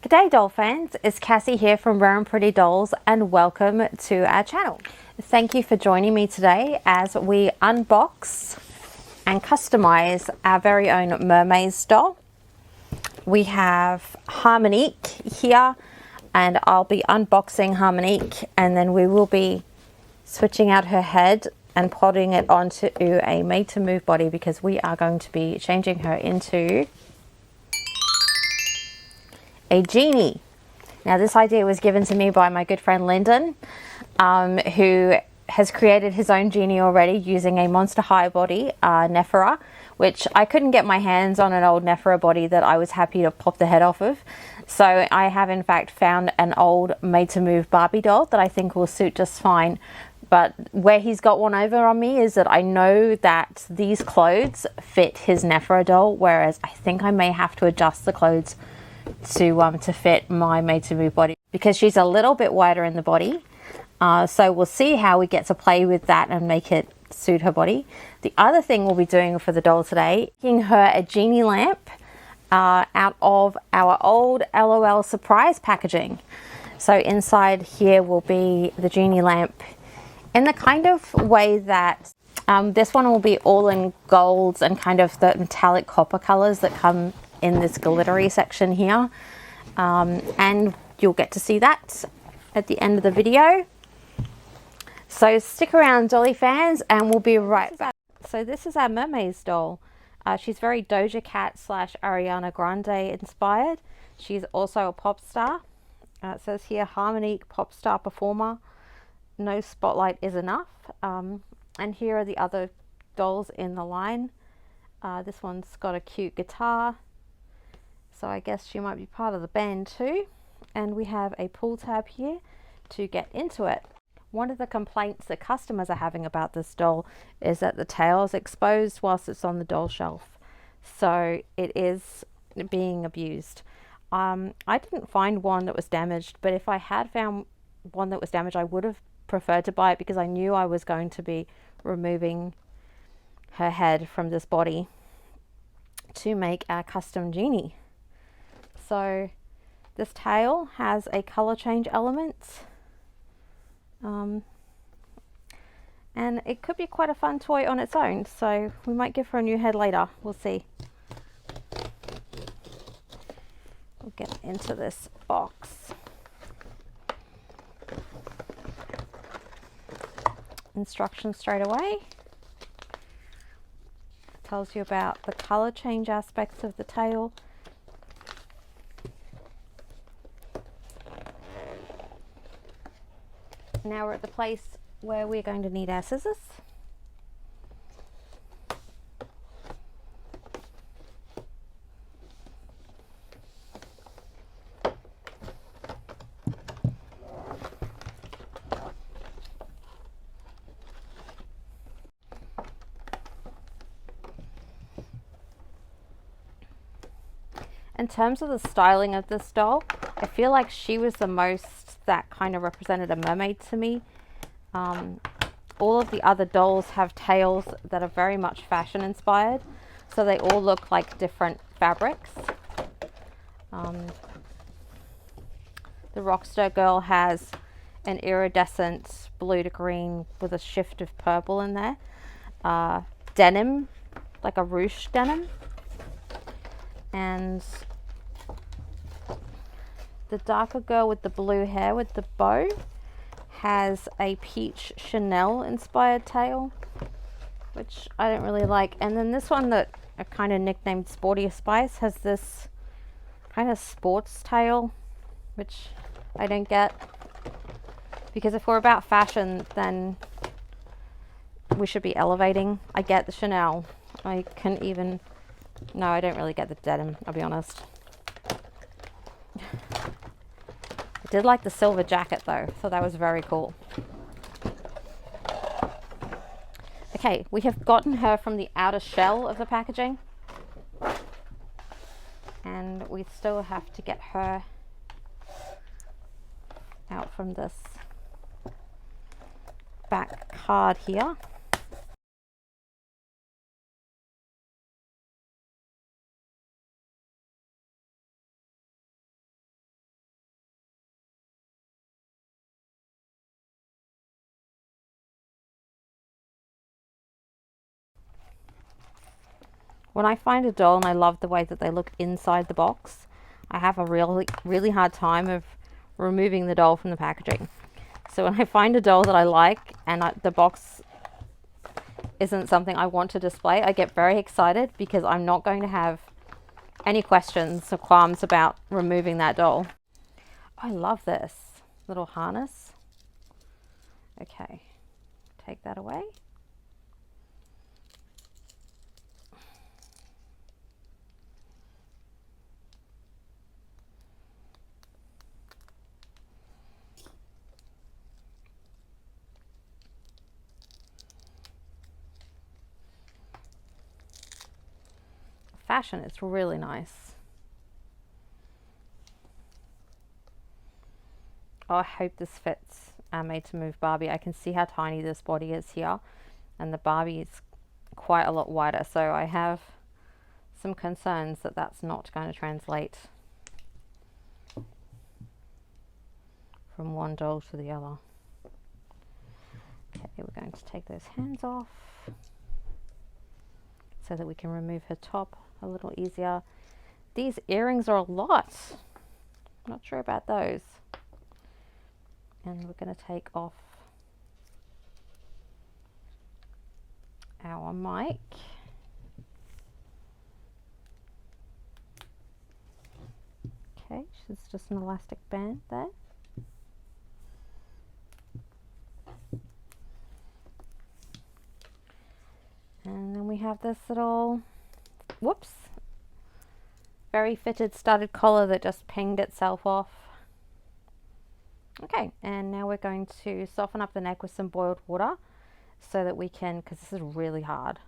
G'day doll fans, it's Cassie here from Rare and Pretty Dolls and welcome to our channel. Thank you for joining me today as we unbox and customize our very own Mermaze doll. We have Harmonique here and I'll be unboxing Harmonique and then we will be switching out her head and putting it onto a made to move body because we are going to be changing her into a genie. Now this idea was given to me by my good friend Lyndon, who has created his own genie already using a Monster High body, Nephra, which I couldn't get my hands on an old Nephra body that I was happy to pop the head off of. So I have in fact found an old made to move Barbie doll that I think will suit just fine. But where he's got one over on me is that I know that these clothes fit his Nephra doll, whereas I think I may have to adjust the clothes to fit my made to move body because she's a little bit wider in the body. So we'll see how we get to play with that and make it suit her body. The other thing we'll be doing for the doll today, making her a genie lamp out of our old LOL surprise packaging. So inside here will be the genie lamp in the kind of way that this one will be all in golds and kind of the metallic copper colors that come in this glittery section here, and you'll get to see that at the end of the video. So stick around, dolly fans, and we'll be right back. So this is our Mermaze doll. She's very Doja Cat / Ariana Grande inspired. She's also a pop star. It says here Harmonique pop star performer. No spotlight is enough. And here are the other dolls in the line. This one's got a cute guitar. So I guess she might be part of the band too. And we have a pull tab here to get into it. One of the complaints that customers are having about this doll is that the tail is exposed whilst it's on the doll shelf. So it is being abused. I didn't find one that was damaged, but if I had found one that was damaged, I would have preferred to buy it because I knew I was going to be removing her head from this body to make our custom genie. So this tail has a color change element, and it could be quite a fun toy on its own, so we might give her a new head later. We'll see. We'll get into this box. Instructions straight away. It tells you about the color change aspects of the tail. Now we're at the place where we're going to need our scissors. In terms of the styling of this doll, I feel like she was the most that kind of represented a mermaid to me. All of the other dolls have tails that are very much fashion inspired, so they all look like different fabrics. The Rockstar girl has an iridescent blue to green with a shift of purple in there. Denim, like a ruche denim. And the darker girl with the blue hair with the bow has a peach Chanel inspired tail, which I don't really like. And then this one that I kind of nicknamed Sporty Spice has this kind of sports tail, which I don't get. Because if we're about fashion, then we should be elevating. I get the Chanel. I can even... No, I don't really get the denim, I'll be honest. I did like the silver jacket though, so that was very cool. Okay, we have gotten her from the outer shell of the packaging. And we still have to get her out from this back card here. When I find a doll and I love the way that they look inside the box, I have a really hard time of removing the doll from the packaging. So when I find a doll that I like and the box isn't something I want to display, I get very excited because I'm not going to have any questions or qualms about removing that doll. I love this little harness. Okay, take that away. Fashion, it's really nice. Oh, I hope this fits our Made to Move Barbie. I can see how tiny this body is here, and the Barbie is quite a lot wider, so I have some concerns that that's not going to translate from one doll to the other. Okay, we're going to take those hands off so that we can remove her top a little easier. These earrings are a lot. I'm not sure about those. And we're going to take off our mic. Okay, it's just an elastic band there. And then we have this little, whoops, very fitted studded collar that just pinged itself off. Okay, and now we're going to soften up the neck with some boiled water so that we can, because this is really hard,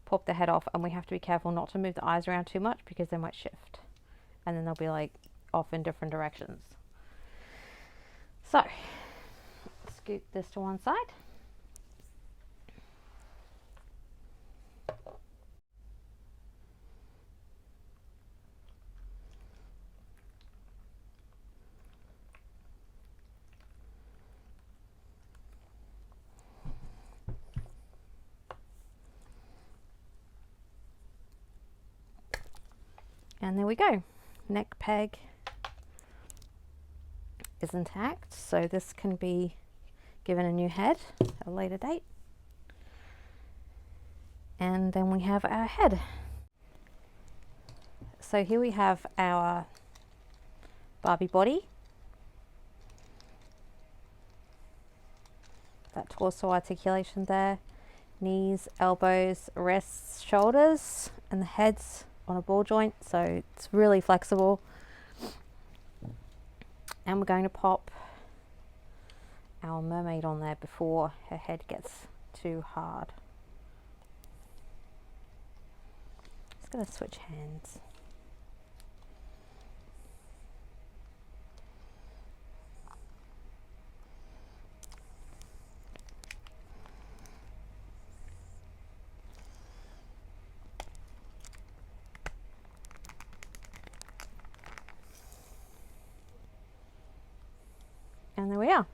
pop the head off, and we have to be careful not to move the eyes around too much because they might shift and then they'll be like off in different directions. So, scoot this to one side. And there we go. Neck peg is intact, so this can be given a new head at a later date. And then we have our head. So here we have our Barbie body. That torso articulation there. Knees, elbows, wrists, shoulders, and the head's on a ball joint, so it's really flexible. And we're going to pop our mermaid on there before her head gets too hard. Just going to switch hands. And there we are.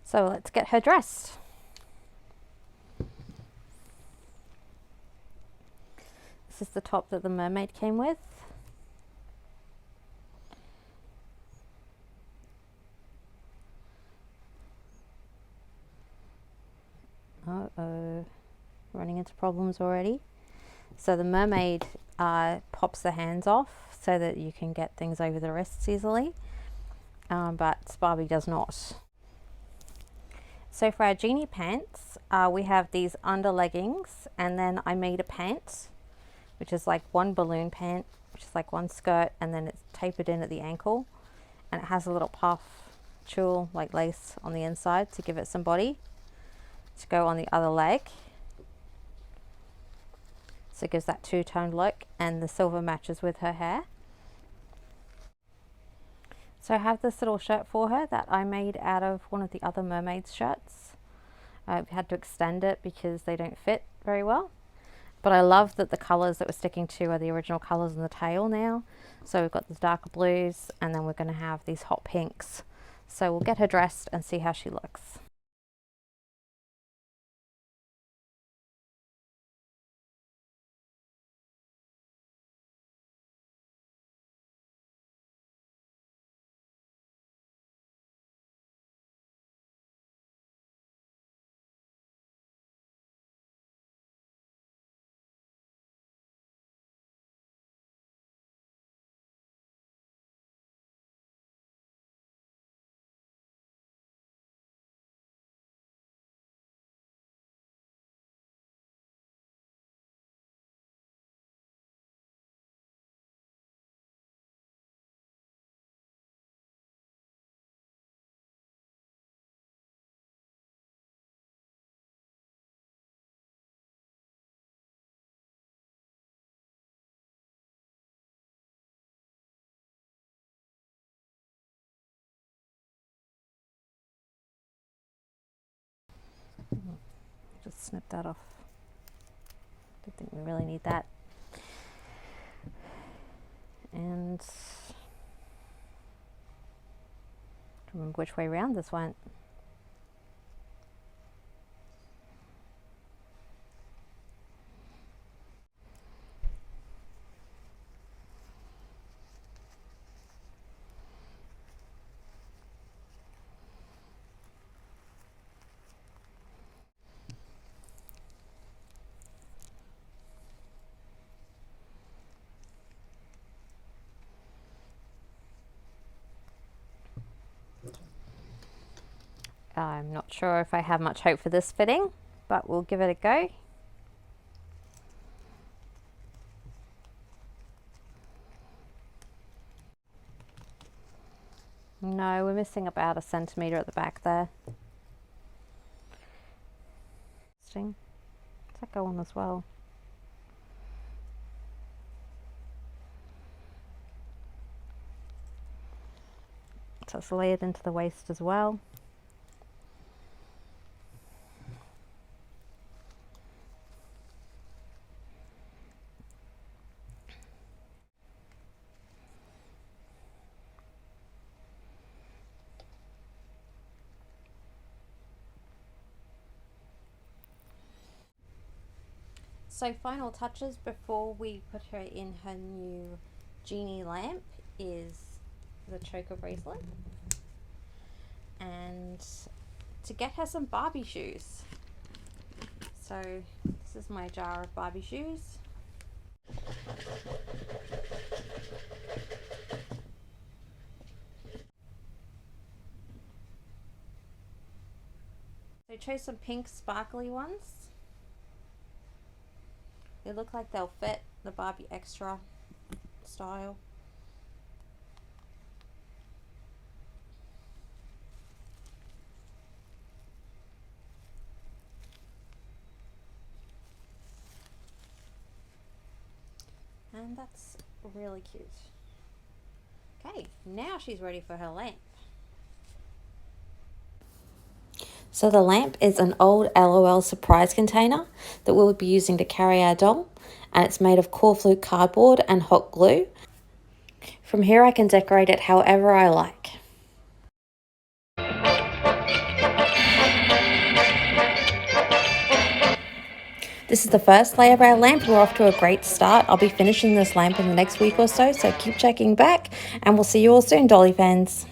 So let's get her dressed. This is the top that the mermaid came with. Uh-oh, running into problems already. So the mermaid pops the hands off so that you can get things over the wrists easily, but Barbie does not. So for our genie pants, we have these under leggings, and then I made a pant, which is like one balloon pant, which is like one skirt, and then it's tapered in at the ankle, and it has a little puff tulle like lace on the inside to give it some body to go on the other leg. So it gives that two-toned look, and the silver matches with her hair. So I have this little shirt for her that I made out of one of the other mermaid's shirts. I've had to extend it because they don't fit very well. But I love that the colours that we're sticking to are the original colours in the tail now. So we've got the darker blues, and then we're going to have these hot pinks. So we'll get her dressed and see how she looks. just snip that off. Don't think we really need that. And remember which way round this went. I'm not sure if I have much hope for this fitting, but we'll give it a go. No, we're missing about 1 centimetre at the back there. Interesting. Does that go on as well? So it's layered into the waist as well. So final touches before we put her in her new genie lamp is the choker bracelet, and to get her some Barbie shoes. So this is my jar of Barbie shoes. So I chose some pink sparkly ones. They look like they'll fit the Barbie Extra style. And that's really cute. Okay, now she's ready for her lamp. So the lamp is an old LOL surprise container that we'll be using to carry our doll, and it's made of Corflute cardboard and hot glue. From here I can decorate it however I like. This is the first layer of our lamp. We're off to a great start. I'll be finishing this lamp in the next week or so, so keep checking back, and we'll see you all soon, Dolly fans.